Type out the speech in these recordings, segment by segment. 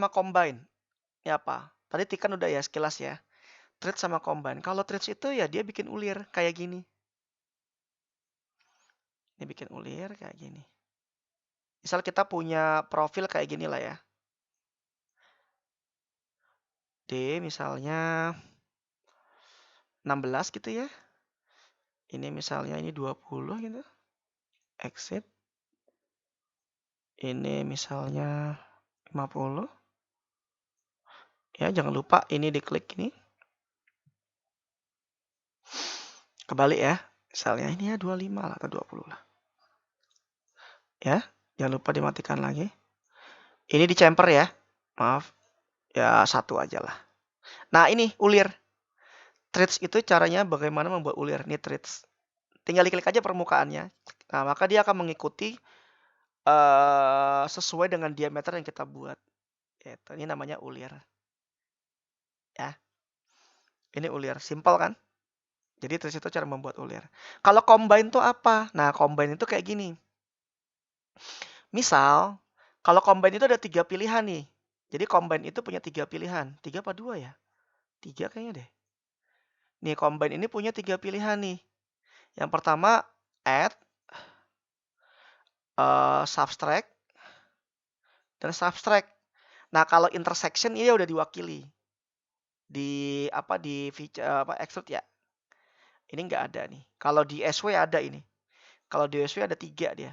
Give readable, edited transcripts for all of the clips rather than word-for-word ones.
sama combine. Ini apa? Tadi Tikan udah ya sekilas ya. Threads sama combine. Kalau threads itu ya dia bikin ulir kayak gini. Ini bikin ulir kayak gini. Misal kita punya profil kayak gini lah ya. D misalnya 16 gitu ya. Ini misalnya ini 20 gitu. Exit. Ini misalnya 50. Ya, jangan lupa ini diklik ini. Kebalik ya. Misalnya ini ya 25 lah atau 20 lah. Ya, jangan lupa dimatikan lagi. Ini dicemper ya. Maaf. Ya, satu aja lah. Nah, ini ulir. Threads itu caranya bagaimana membuat ulir. Ini threads. Tinggal diklik aja permukaannya. Nah, maka dia akan mengikuti sesuai dengan diameter yang kita buat. Ini namanya ulir. Ya. Ini ulir. Simple kan? Jadi threads itu cara membuat ulir. Kalau combine itu apa? Nah, combine itu kayak gini. Misal, kalau combine itu ada 3 pilihan nih. Jadi combine itu punya 3 pilihan. 3 apa 2 ya? 3 kayaknya deh. Nih, combine ini punya 3 pilihan nih. Yang pertama, add, subtract, dan subtract. Nah, kalau intersection ini udah diwakili. Di extrude ya. Ini nggak ada nih. Kalau di SW ada ini. Kalau di SW ada 3 dia.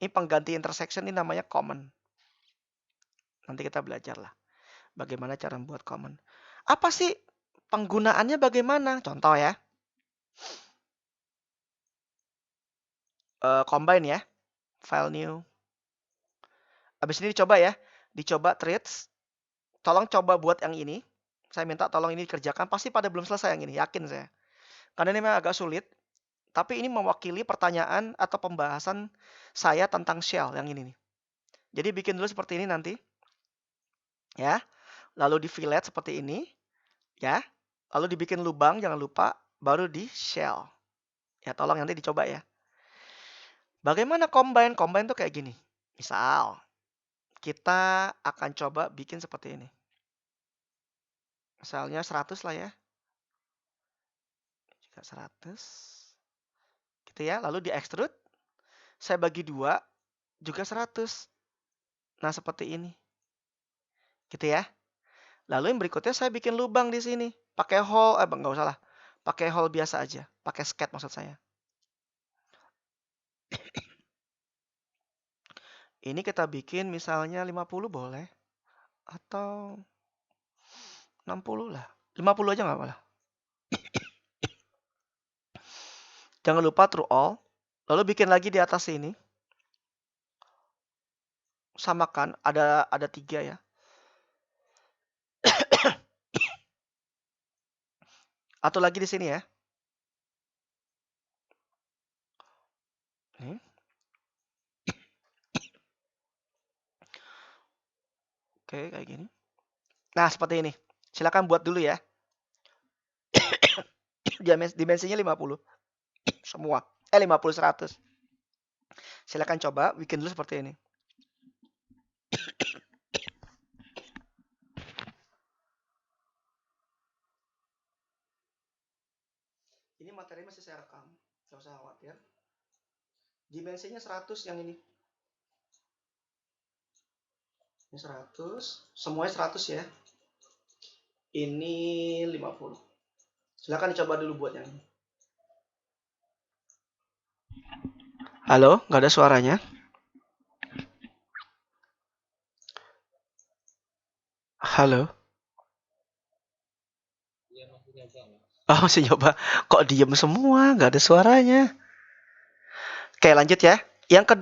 Ini pengganti intersection ini namanya common. Nanti kita belajar lah. Bagaimana cara membuat common. Apa sih penggunaannya bagaimana? Contoh ya. Combine ya. File new. Habis ini dicoba ya. Dicoba threads. Tolong coba buat yang ini. Saya minta tolong ini dikerjakan. Pasti pada belum selesai yang ini. Yakin saya. Karena ini memang agak sulit. Tapi ini mewakili pertanyaan atau pembahasan saya tentang shell yang ini nih. Jadi bikin dulu seperti ini nanti. Ya. Lalu di fillet seperti ini. Ya. Lalu dibikin lubang. Jangan lupa. Baru di shell. Ya tolong nanti dicoba ya. Bagaimana combine? Combine tuh kayak gini. Misal. Kita akan coba bikin seperti ini. Misalnya 100 lah ya. Juga 100. Gitu ya. Lalu di extrude. Saya bagi 2. Juga 100. Nah seperti ini. Gitu ya. Lalu yang berikutnya saya bikin lubang di sini. Pakai hole. Nggak usah lah. Pakai hole biasa aja. Pakai skate maksud saya. Ini kita bikin misalnya 50 boleh. Atau 60 lah. 50 aja nggak apa-apa. Jangan lupa true all. Lalu bikin lagi di atas ini. Samakan. Ada 3 ya. Atau lagi di sini ya. Nih. Oke, kayak gini. Nah, seperti ini. Silakan buat dulu ya. Dimensinya 50. Semua. 50, 100. Silakan coba bikin dulu seperti ini. Ini materi masih saya rekam. Nggak usah khawatir. Dimensinya 100 yang ini. Ini 100. Semuanya 100 ya. Ini 50. Silakan dicoba dulu buat yang ini. Halo, nggak ada suaranya. Halo. Oh, masih nyoba. Kok diem semua? Nggak ada suaranya. Oke, lanjut ya. Yang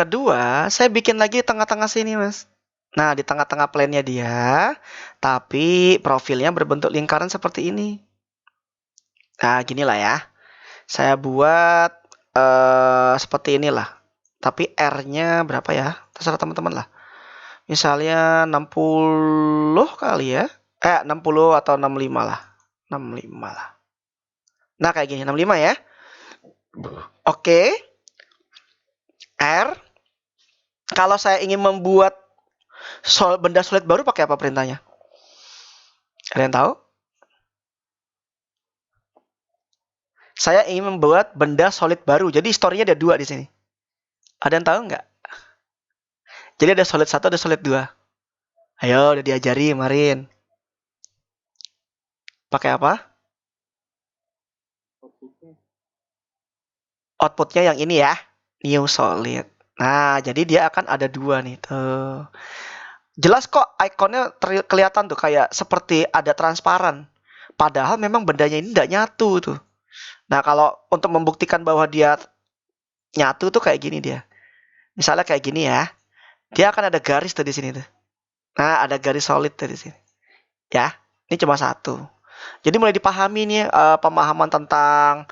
kedua, saya bikin lagi tengah-tengah sini, Mas. Nah, di tengah-tengah plannya dia, tapi profilnya berbentuk lingkaran seperti ini. Nah, gini lah ya. Saya buat seperti inilah. Tapi R-nya berapa ya? Terserah teman-teman lah. Misalnya 60 kali ya. 60 atau 65 lah. 65 lah. Nah, kayak gini. 65 ya. Oke. R. Kalau saya ingin membuat Benda solid baru pakai apa perintahnya? Ada yang tahu? Saya ingin membuat benda solid baru. Jadi historinya ada 2 di sini. Ada yang tahu nggak? Jadi ada solid 1, ada solid 2. Ayo, udah diajari kemarin. Pakai apa? Outputnya yang ini ya. New solid. Nah, jadi dia akan ada 2 nih. Tuh. Jelas kok ikonnya kelihatan tuh kayak seperti ada transparan. Padahal memang bendanya ini tidak nyatu tuh. Nah, kalau untuk membuktikan bahwa dia nyatu tuh kayak gini dia. Misalnya kayak gini ya. Dia akan ada garis tuh di sini tuh. Nah, ada garis solid tuh di sini. Ya, ini cuma 1. Jadi mulai dipahami nih pemahaman tentang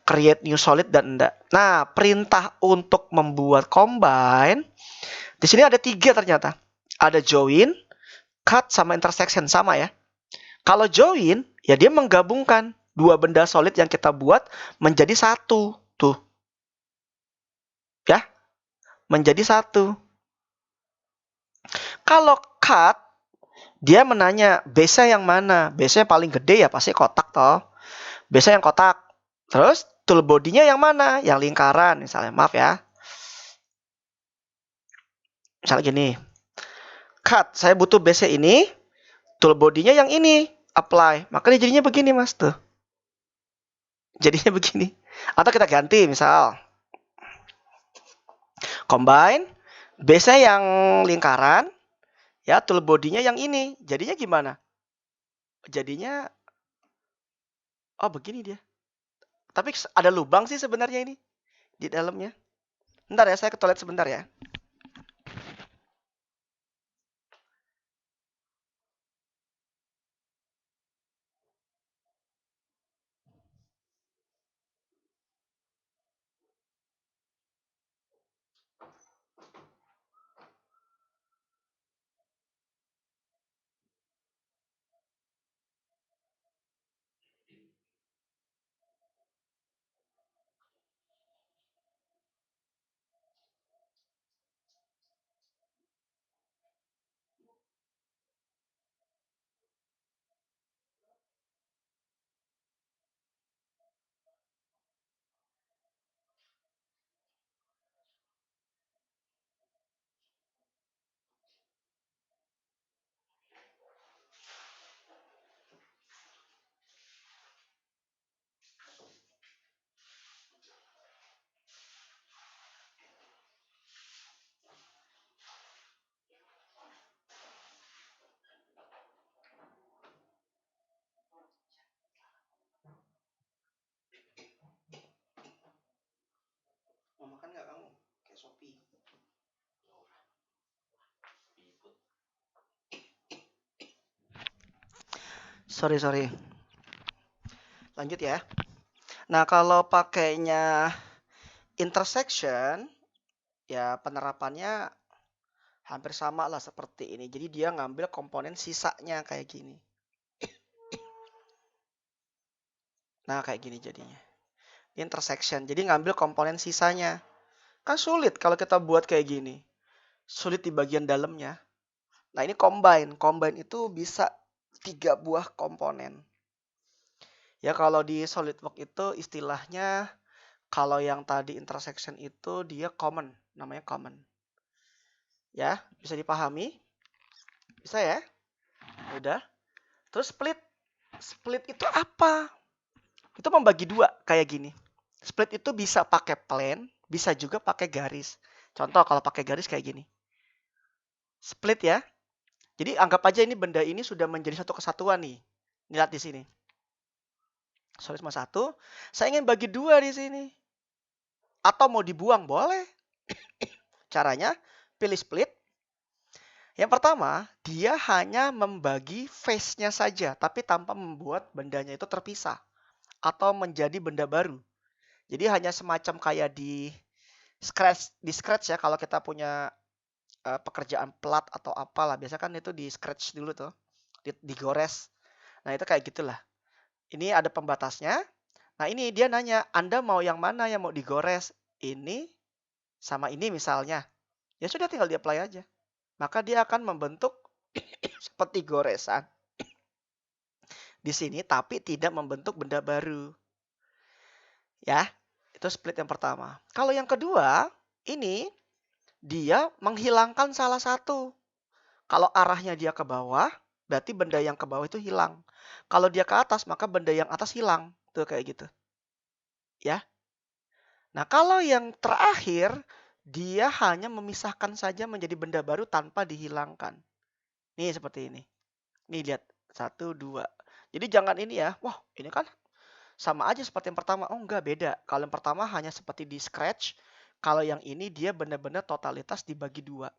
create new solid dan enggak. Nah, perintah untuk membuat combine di sini ada 3 ternyata. Ada join, cut sama intersection sama ya. Kalau join, ya dia menggabungkan 2 benda solid yang kita buat menjadi 1. Tuh. Ya. Menjadi 1. Kalau cut, dia menanya base-nya yang mana? Base-nya paling gede ya pasti kotak toh. Base-nya yang kotak. Terus tool body-nya yang mana? Yang lingkaran misalnya. Maaf ya. Misalnya gini. Cut, saya butuh base-nya ini. Tool body-nya yang ini. Apply. Makanya jadinya begini mas tuh. Jadinya begini. Atau kita ganti misal. Combine. Base-nya yang lingkaran. Ya, tool body-nya yang ini. Jadinya gimana? Jadinya oh begini dia. Tapi ada lubang sih sebenarnya ini di dalamnya. Bentar ya, saya ke toilet sebentar ya. Mau makan nggak kamu? Kayak Shopee. Sorry. Lanjut ya. Nah, kalau pakainya intersection, ya penerapannya hampir sama lah seperti ini. Jadi dia ngambil komponen sisanya kayak gini. Nah, kayak gini jadinya. Intersection. Jadi ngambil komponen sisanya. Kan sulit kalau kita buat kayak gini. Sulit di bagian dalamnya. Nah, ini combine. Combine itu bisa 3 buah komponen. Ya, kalau di SolidWorks itu istilahnya, kalau yang tadi intersection itu dia common. Namanya common. Ya, bisa dipahami? Bisa ya? Udah. Terus split. Split itu apa? Itu membagi 2 kayak gini. Split itu bisa pakai plane, bisa juga pakai garis. Contoh kalau pakai garis kayak gini. Split ya. Jadi anggap aja ini benda ini sudah menjadi satu kesatuan nih. Lihat di sini. Solid cuma 1. Saya ingin bagi 2 di sini. Atau mau dibuang boleh. Caranya pilih split. Yang pertama, dia hanya membagi face-nya saja, tapi tanpa membuat bendanya itu terpisah atau menjadi benda baru. Jadi hanya semacam kayak di scratch ya, kalau kita punya pekerjaan plat atau apalah, biasa kan itu di scratch dulu tuh, digores. Nah, itu kayak gitulah. Ini ada pembatasnya. Nah, ini dia nanya, Anda mau yang mana yang mau digores? Ini sama ini misalnya. Ya sudah tinggal di apply aja. maka dia akan membentuk seperti goresan di sini, tapi tidak membentuk benda baru. Ya, itu split yang pertama. Kalau yang kedua, ini dia menghilangkan salah satu. Kalau arahnya dia ke bawah, berarti benda yang ke bawah itu hilang. Kalau dia ke atas, maka benda yang atas hilang. Tuh kayak gitu. Ya. Nah, kalau yang terakhir, dia hanya memisahkan saja menjadi benda baru tanpa dihilangkan. Nih seperti ini. Nih lihat. 1, 2. Jadi jangan ini ya. Wah, ini kan sama aja seperti yang pertama. Oh enggak, beda. Kalau yang pertama hanya seperti di scratch. Kalau yang ini dia benar-benar totalitas dibagi dua.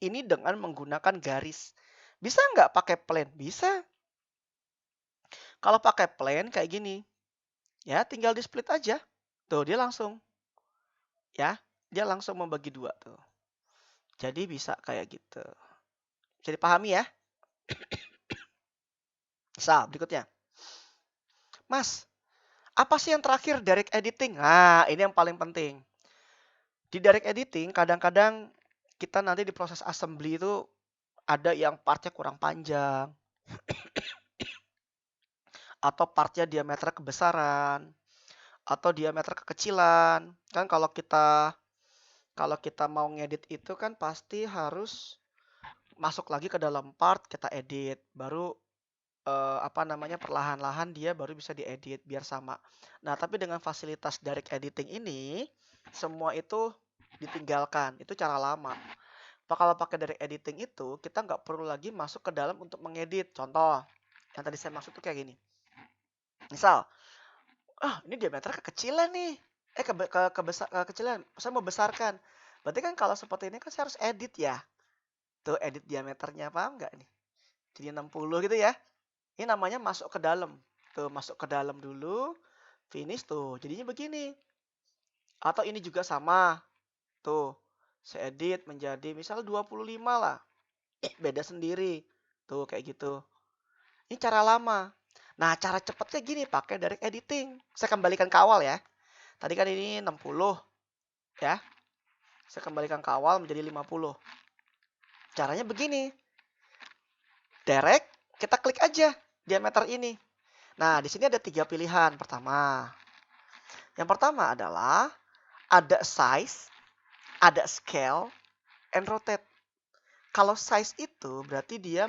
Ini dengan menggunakan garis. Bisa nggak pakai plane? Bisa. Kalau pakai plane kayak gini. Ya, tinggal di split aja. Tuh, dia langsung. Ya, dia langsung membagi dua tuh. Jadi bisa kayak gitu. Bisa dipahami ya? Misal, berikutnya. Mas, apa sih yang terakhir direct editing? Nah, ini yang paling penting. Di direct editing, kadang-kadang kita nanti di proses assembly itu ada yang partnya kurang panjang. Atau partnya diameter kebesaran. Atau diameter kekecilan. Kan kalau kita mau ngedit itu kan pasti harus masuk lagi ke dalam part, kita edit. Baru perlahan-lahan dia baru bisa diedit biar sama. Nah, tapi dengan fasilitas direct editing ini, semua itu ditinggalkan. Itu cara lama. Kalau pakai direct editing itu, kita nggak perlu lagi masuk ke dalam untuk mengedit. Contoh, yang tadi saya maksud tuh kayak gini. Misal, ini diameter kekecilan nih. Kekecilan. Saya mau besarkan. Berarti kan kalau seperti ini kan saya harus edit ya. Tuh, edit diameternya, paham nggak nih? Jadi 60 gitu ya. Ini namanya masuk ke dalam. Tuh, masuk ke dalam dulu. Finish tuh. Jadinya begini. Atau ini juga sama. Tuh, saya edit menjadi misal 25 lah. Beda sendiri. Tuh, kayak gitu. Ini cara lama. Nah, cara cepatnya gini, pakai direct editing. Saya kembalikan ke awal ya. Tadi kan ini 60. Ya. Saya kembalikan ke awal menjadi 50. Caranya begini. Direct, kita klik aja diameter ini. Nah, di sini ada 3 pilihan. Yang pertama adalah ada size, ada scale, and rotate. Kalau size itu berarti dia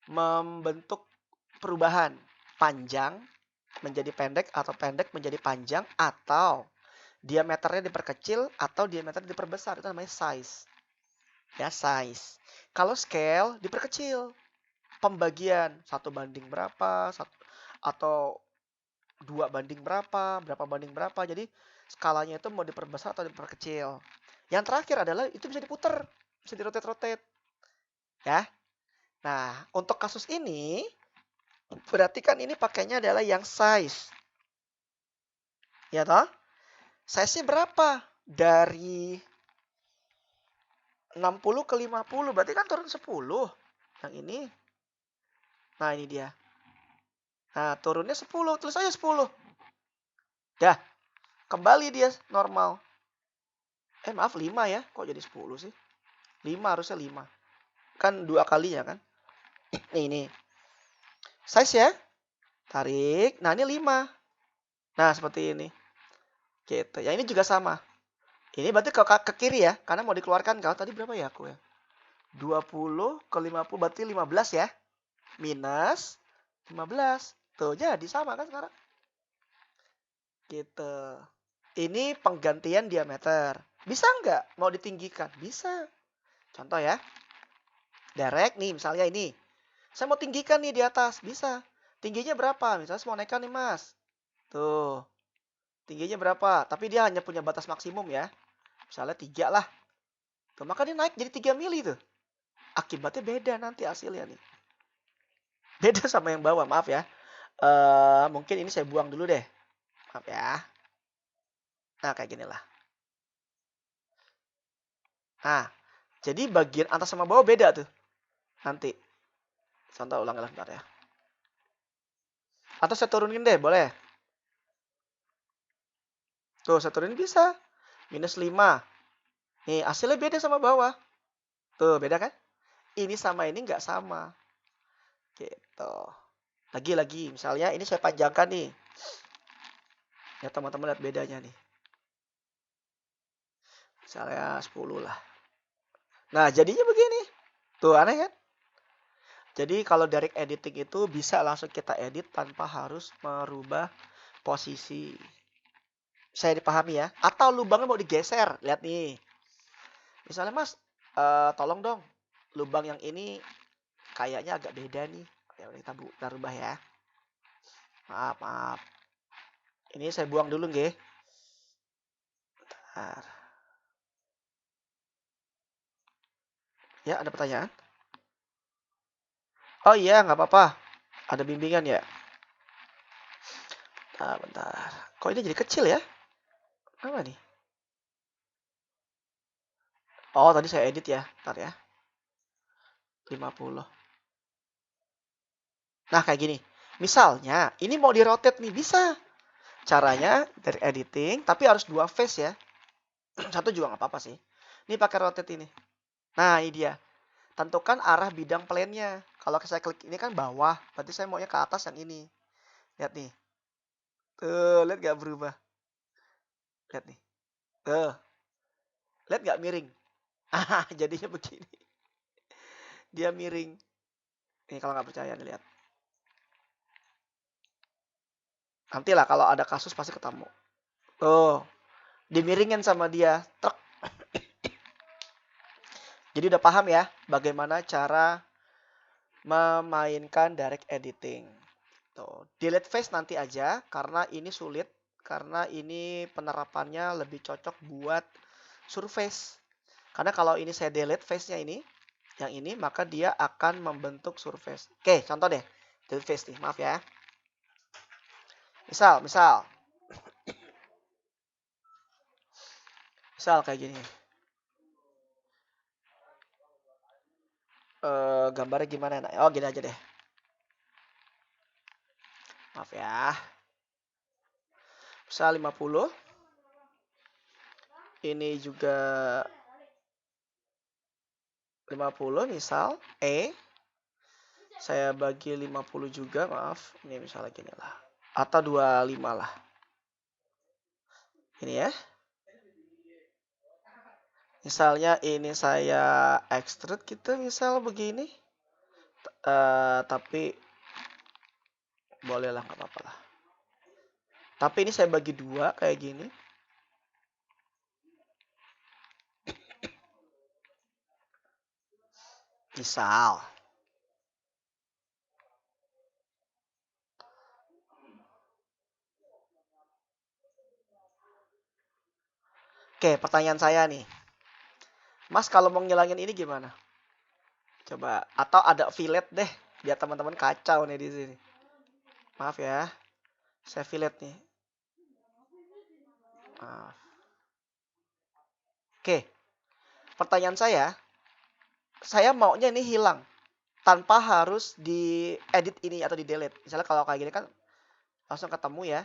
membentuk perubahan panjang menjadi pendek atau pendek menjadi panjang atau diameternya diperkecil atau diameternya diperbesar. Itu namanya size. Ya, size. Kalau scale diperkecil. Pembagian 1 banding berapa, atau 2 banding berapa, berapa banding berapa. Jadi skalanya itu mau diperbesar atau diperkecil. Yang terakhir adalah itu bisa diputer, bisa dirotate-rotate. Ya. Nah, untuk kasus ini berarti kan ini pakainya adalah yang size. Ya toh? Size-nya berapa? Dari 60 ke 50, berarti kan turun 10. Yang ini. Nah, ini dia. Nah, turunnya 10, tulis aja 10. Dah, kembali dia normal. Maaf 5 ya, kok jadi 10 sih? 5 harusnya 5. Kan 2 kalinya kan? Nih. Size ya. Tarik. Nah, ini 5. Nah, seperti ini. Gitu. Ya, ini juga sama. Ini berarti ke kiri ya, karena mau dikeluarkan. Kalau tadi berapa ya aku ya? 20 ke 50 berarti 15 ya. Minus 15. Tuh, jadi sama kan sekarang? Gitu. Ini penggantian diameter. Bisa nggak mau ditinggikan? Bisa. Contoh ya. Direct nih, misalnya ini. Saya mau tinggikan nih di atas. Bisa. Tingginya berapa? Misalnya saya mau naikkan nih, Mas. Tuh. Tingginya berapa? Tapi dia hanya punya batas maksimum ya. Misalnya 3 lah. Tuh, maka dia naik jadi 3 mili tuh. Akibatnya beda nanti hasilnya nih. Beda sama yang bawah, maaf ya. Mungkin ini saya buang dulu deh. Maaf ya. Nah, kayak gini lah. Nah, jadi bagian atas sama bawah beda tuh. Nanti. Contoh ulang bentar ya. Atau saya turunin deh, boleh. Tuh, saya turunin bisa. Minus 5. Nih, hasilnya beda sama bawah. Tuh, beda kan? Ini sama ini nggak sama. Gitu. Lagi-lagi, misalnya ini saya panjangkan nih. Ya, teman-teman lihat bedanya nih. Misalnya 10 lah. Nah, jadinya begini. Tuh, aneh kan? Jadi kalau direct editing itu bisa langsung kita edit tanpa harus merubah posisi. Saya dipahami ya. Atau lubangnya mau digeser. Lihat nih. Misalnya Mas, tolong dong. Lubang yang ini kayaknya agak beda nih. Ya kita rubah ya. Maaf, maaf. Ini saya buang dulu nggih. Bentar. Ya, ada pertanyaan? Oh iya, nggak apa-apa. Ada bimbingan ya? Nah, bentar. Kok ini jadi kecil ya? Apa nih? Oh, tadi saya edit ya. Bentar ya. 50. Nah, kayak gini. Misalnya, ini mau di-rotate nih, bisa. Caranya dari editing, tapi harus 2 face ya. Satu juga nggak apa-apa sih. Ini pakai rotate ini. Nah, ini dia. Tentukan arah bidang plane-nya. Kalau saya klik ini kan bawah, berarti saya maunya ke atas yang ini. Lihat nih. Tuh, lihat nggak berubah? Lihat nih. Tuh, lihat nggak miring? Ah, jadinya begini. Dia miring. Nih kalau nggak percaya nih lihat. Nantilah kalau ada kasus pasti ketemu. Tuh, dimiringin sama dia. Truk. Jadi udah paham ya bagaimana cara memainkan direct editing. Tuh, delete face nanti aja karena ini sulit, karena ini penerapannya lebih cocok buat surface. Karena kalau ini saya delete face-nya ini, yang ini, maka dia akan membentuk surface. Oke, contoh deh. Delete face nih, maaf ya. Misal kayak gini. Gambarnya gimana? Oh, gini aja deh. Maaf ya. Misal 50. Ini juga 50 misal. Saya bagi 50 juga, maaf. Ini misalnya gini lah. Atau 25 lah. Ini ya. Misalnya ini saya extrude gitu, misal begini. Tapi boleh lah, nggak apa-apa lah. Tapi ini saya bagi 2 kayak gini. Misal. Oke, pertanyaan saya nih. Mas kalau mau ngilangin ini gimana? Coba, atau ada fillet deh, biar teman-teman kacau nih di sini. Maaf ya, saya fillet nih. Maaf. Oke, pertanyaan saya maunya ini hilang tanpa harus diedit ini atau di delete. Misalnya kalau kayak gini kan langsung ketemu ya.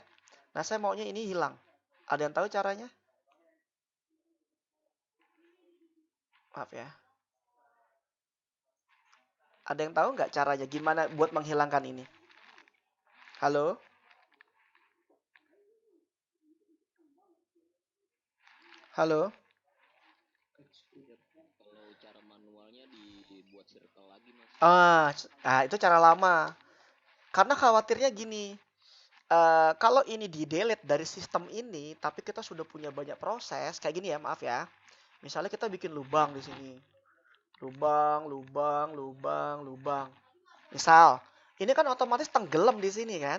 Nah, saya maunya ini hilang. Ada yang tahu caranya? Maaf ya. Ada yang tahu nggak caranya gimana buat menghilangkan ini? Halo? Halo? Kalau cara manualnya dibuat circle lagi, Mas. Itu cara lama. Karena khawatirnya gini, kalau ini di delete dari sistem ini, tapi kita sudah punya banyak proses, kayak gini ya, maaf ya. Misalnya kita bikin lubang di sini. Lubang, lubang, lubang, lubang. Misal, ini kan otomatis tenggelam di sini kan?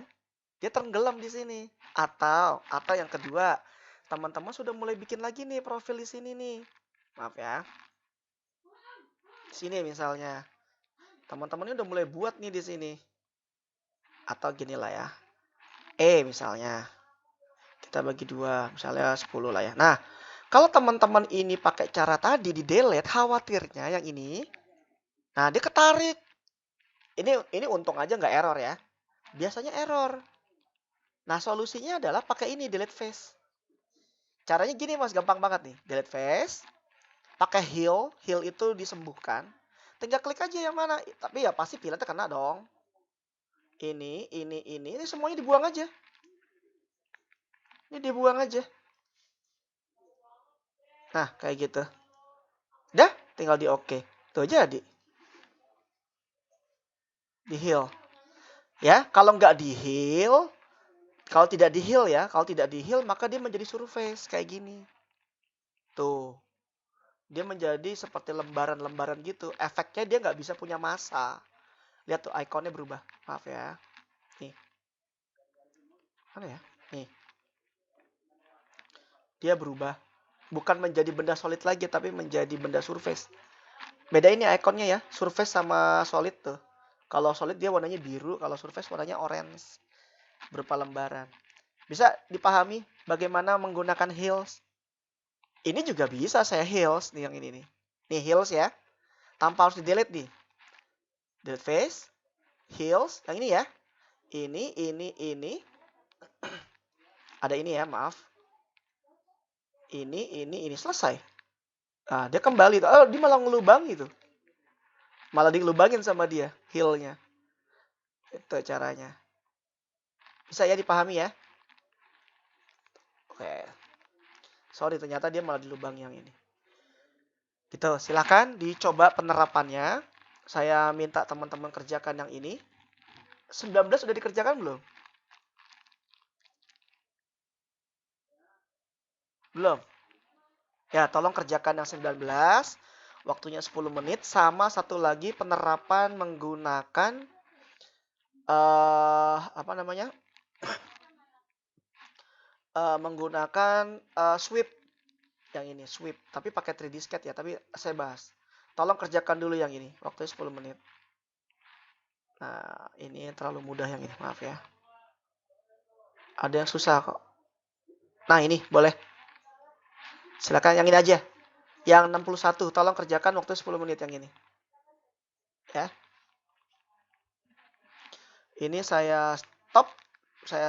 Dia tenggelam di sini. Atau yang kedua, teman-teman sudah mulai bikin lagi nih profil di sini nih. Maaf ya. Sini misalnya. Teman-teman ini udah mulai buat nih di sini. Atau gini lah ya. Misalnya. Kita bagi 2, misalnya 10 lah ya. Nah, kalau teman-teman ini pakai cara tadi di delete, khawatirnya yang ini, nah dia ketarik. Ini untung aja nggak error ya. Biasanya error. Nah, solusinya adalah pakai ini delete face. Caranya gini Mas, gampang banget nih. Delete face. pakai heal itu disembuhkan. Tinggal klik aja yang mana. Tapi ya pasti pilotnya kena dong. Ini semuanya dibuang aja. Ini dibuang aja. Nah, kayak gitu. Dah, tinggal di oke. Tuh jadi. Di heal. Ya, kalau nggak di heal, kalau tidak di heal ya, kalau tidak di heal maka dia menjadi surface kayak gini. Tuh. Dia menjadi seperti lembaran-lembaran gitu. Efeknya dia nggak bisa punya massa. Lihat tuh ikonnya berubah. Maaf ya. Nih. Mana ya? Nih. Dia berubah. Bukan menjadi benda solid lagi, tapi menjadi benda surface. Beda ini ikonnya ya. Surface sama solid tuh. Kalau solid dia warnanya biru, kalau surface warnanya orange. Berupa lembaran. Bisa dipahami bagaimana menggunakan heals? Ini juga bisa saya heals nih yang ini nih. Nih heals ya. Tanpa harus di delete nih. Delete face. Heals. Yang ini ya. Ini. Ada ini ya, maaf. Ini. Selesai. Nah, dia kembali. Oh, dia malah ngelubang gitu. Malah dilubangin sama dia healnya. Itu caranya. Bisa ya dipahami ya? Oke. Sorry, ternyata dia malah dilubang yang ini. Gitu, silahkan dicoba penerapannya. Saya minta teman-teman kerjakan yang ini. 19 sudah dikerjakan belum? Belum. Ya, tolong kerjakan yang 19. Waktunya 10 menit. Sama satu lagi penerapan menggunakan apa namanya? Menggunakan sweep. Yang ini sweep, tapi pakai 3D sketch ya, tapi saya bahas. Tolong kerjakan dulu yang ini. Waktunya 10 menit. Nah, ini terlalu mudah yang ini, maaf ya. Ada yang susah kok. Nah, ini boleh. Silakan yang ini aja. Yang 61, tolong kerjakan waktu 10 menit yang ini. Ya. Ini saya stop.